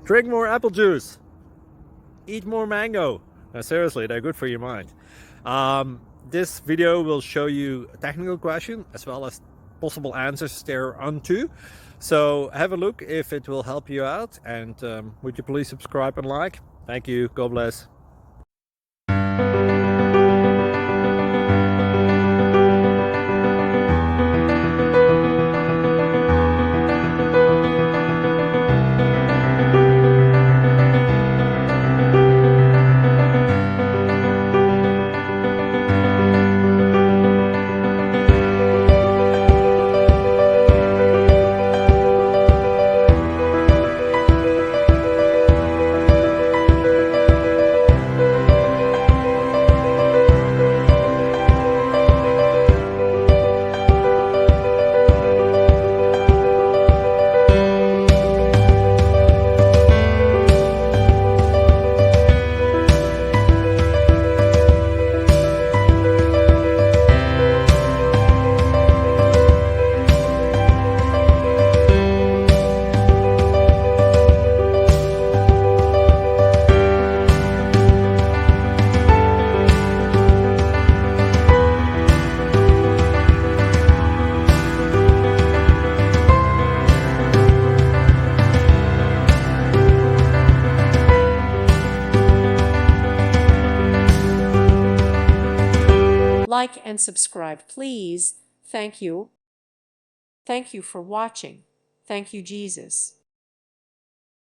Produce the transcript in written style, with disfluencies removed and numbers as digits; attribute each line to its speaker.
Speaker 1: Drink more apple juice. Eat more mango. No, seriously, they're good for your mind. This video will show you a technical question as well as possible answers thereunto. So have a look if it will help you out, and would you please subscribe and like? Thank you. God bless.
Speaker 2: Like and subscribe, please. Thank you. Thank you for watching. Thank you, Jesus.